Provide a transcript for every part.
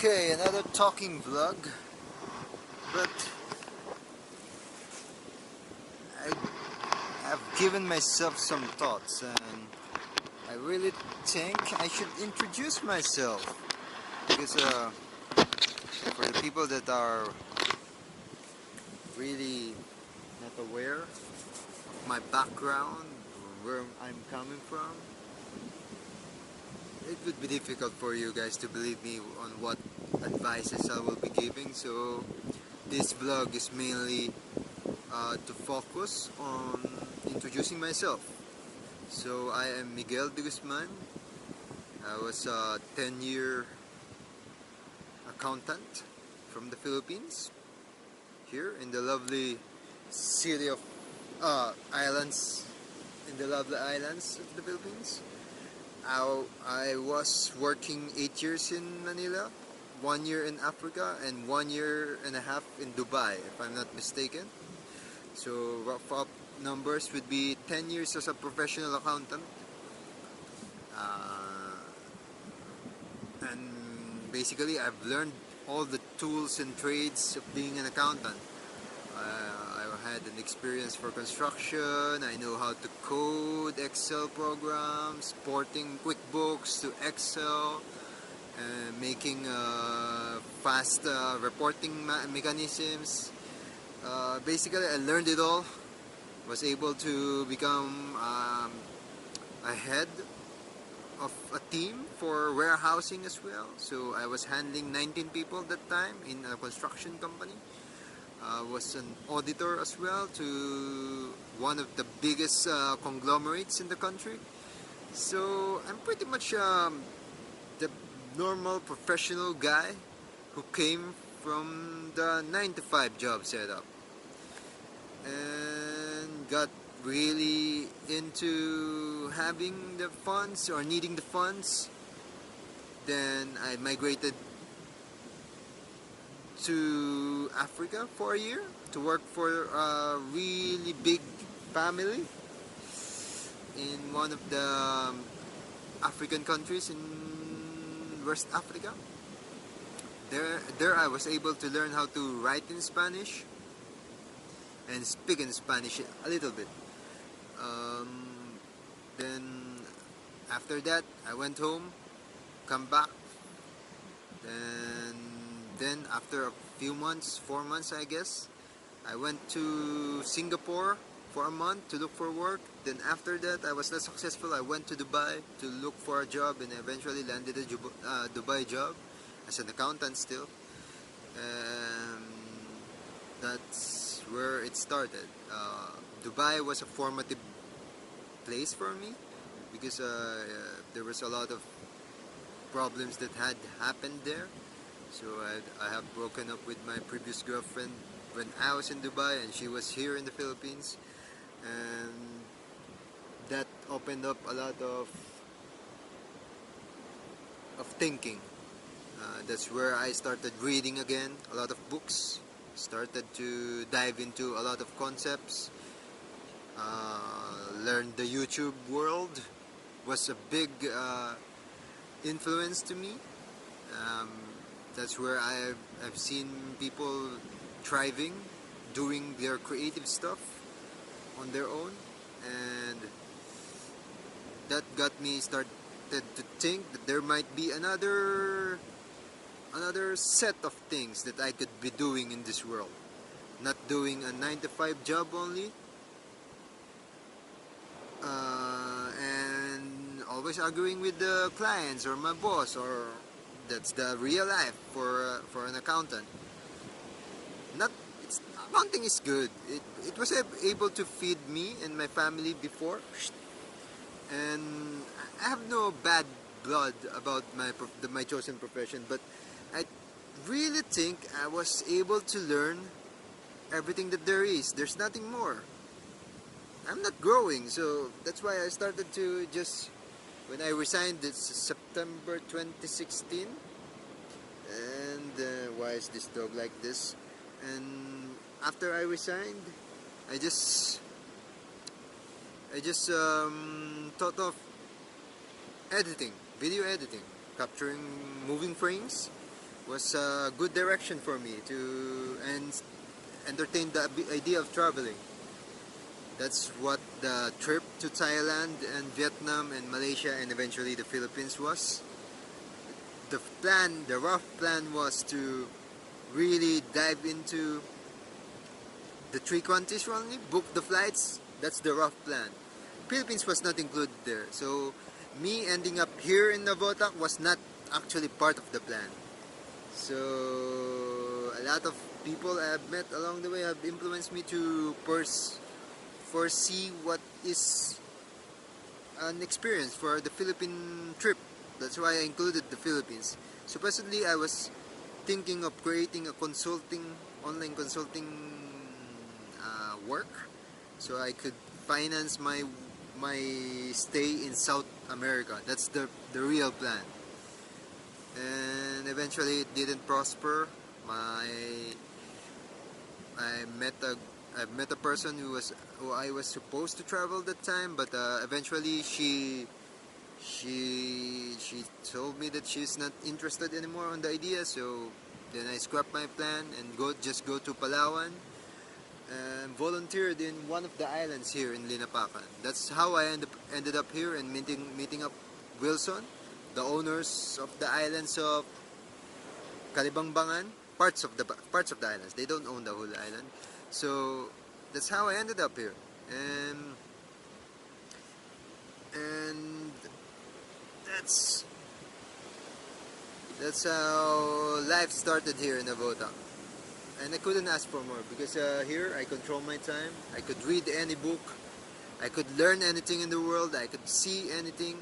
Okay, another talking vlog, but I have given myself some thoughts and I really think I should introduce myself because for the people that are really not aware of my background, where I'm coming from, it would be difficult for you guys to believe me on what advices I will be giving. So this vlog is mainly to focus on introducing myself. So I am Miguel de Guzman. I was a 10-year accountant from the Philippines, here in the lovely city of islands, in the lovely islands of the Philippines. I was working 8 years in Manila, 1 year in Africa, and 1.5 years in Dubai, if I'm not mistaken. So rough up numbers would be 10 years as a professional accountant. Uh, and basically I've learned all the tools and trades of being an accountant. I had an experience for construction. I know how to code Excel programs, porting QuickBooks to Excel, making fast reporting mechanisms. Basically I learned it all. Was able to become a head of a team for warehousing as well. So I was handling 19 people that time in a construction company. Was an auditor as well to one of the biggest conglomerates in the country. So I'm pretty much the normal professional guy who came from the 9 to 5 job setup and got really into having the funds or needing the funds. Then I migrated to Africa for a year to work for a really big family in one of the African countries in West Africa. There I was able to learn how to write in Spanish and speak in Spanish a little bit. Then after that I went home, come back, and then after a few months, 4 months I guess, I went to Singapore for a month to look for work. Then after that I was not successful. I went to Dubai to look for a job and eventually landed a Dubai job as an accountant still. Um, that's where it started. Dubai was a formative place for me because there was a lot of problems that had happened there. So I have broken up with my previous girlfriend when I was in Dubai and she was here in the Philippines, and that opened up a lot of thinking. That's where I started reading again a lot of books, started to dive into a lot of concepts, learned the YouTube world was a big influence to me. Um, that's where I've seen people thriving, doing their creative stuff on their own, and that got me started to think that there might be another set of things that I could be doing in this world. Not doing a 9 to 5 job only, and always arguing with the clients or my boss, or that's the real life for an accountant. Not it's Accounting is good. It was able to feed me and my family before, and I have no bad blood about my chosen profession, but I really think I was able to learn everything that there is. There's nothing more. I'm not growing, so that's why I started to just, when I resigned, it's September 2016, and why is this dog like this? And after I resigned, I just thought of editing, video editing, capturing moving frames, was a good direction for me to entertain the idea of traveling. That's what the trip to Thailand and Vietnam and Malaysia and eventually the Philippines was. The rough plan was to really dive into the three countries only, book the flights. That's the rough plan. Philippines was not included there. So me ending up here in Navotak was not actually part of the plan. So a lot of people I have met along the way have influenced me to foresee what is an experience for the Philippine trip. That's why I included the Philippines. Supposedly I was thinking of creating a online consulting work, so I could finance my stay in South America. That's the real plan. And eventually it didn't prosper. I met a I met a person who I was supposed to travel that time, but eventually she told me that she's not interested anymore on the idea. So then I scrapped my plan and just go to Palawan and volunteered in one of the islands here in Linapakan. That's how I ended up here and meeting up Wilson, the owners of the islands of Kalibangbangan, parts of the islands. They don't own the whole island. So that's how I ended up here. And that's how life started here in Navota. And I couldn't ask for more because here I control my time. I could read any book. I could learn anything in the world. I could see anything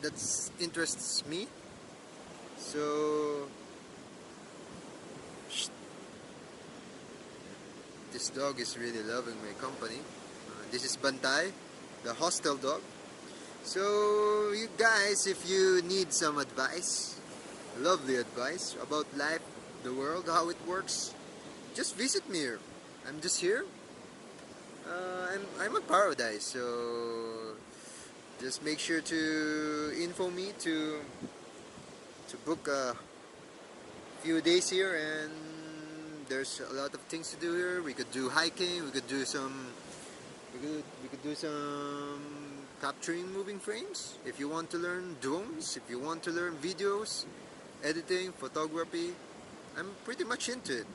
that interests me. So this dog is really loving my company. This is Bantay, the hostel dog. So you guys, if you need some advice, lovely advice about life, the world, how it works, just visit me here. I'm just here. I'm a paradise, so just make sure to info me to book a few days here, and there's a lot of things to do here. We could do hiking. We could do some capturing moving frames. If you want to learn drones, if you want to learn videos, editing, photography, I'm pretty much into it.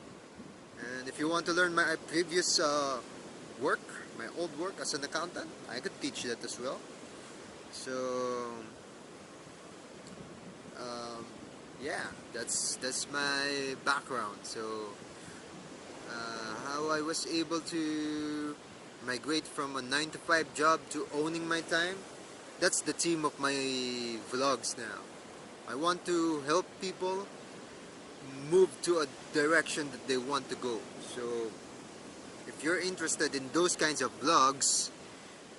And if you want to learn my previous work, my old work as an accountant, I could teach that as well. So yeah, that's my background. So how I was able to migrate from a 9-to-5 job to owning my time, that's the theme of my vlogs now. I want to help people move to a direction that they want to go. So if you're interested in those kinds of vlogs,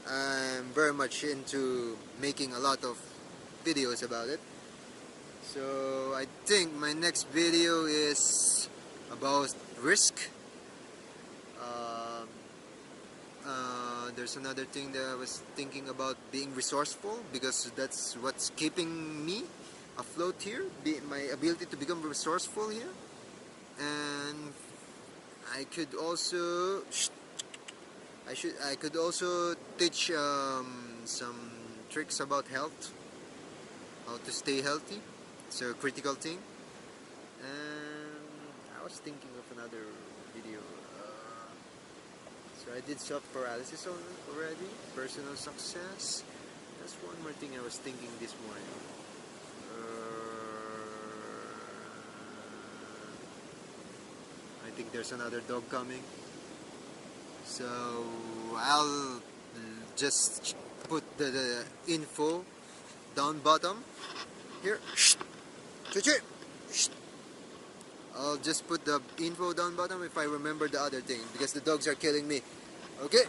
I'm very much into making a lot of videos about it. So I think my next video is about risk. There's another thing that I was thinking about, being resourceful, because that's what's keeping me afloat here, my ability to become resourceful here. And I could also teach some tricks about health, how to stay healthy. It's a critical thing. And I was thinking of another video. So I did soft paralysis already, personal success. That's one more thing I was thinking this morning. I think there's another dog coming. So I'll just put the info down bottom here. I'll just put the info down bottom if I remember the other thing, because the dogs are killing me. Okay.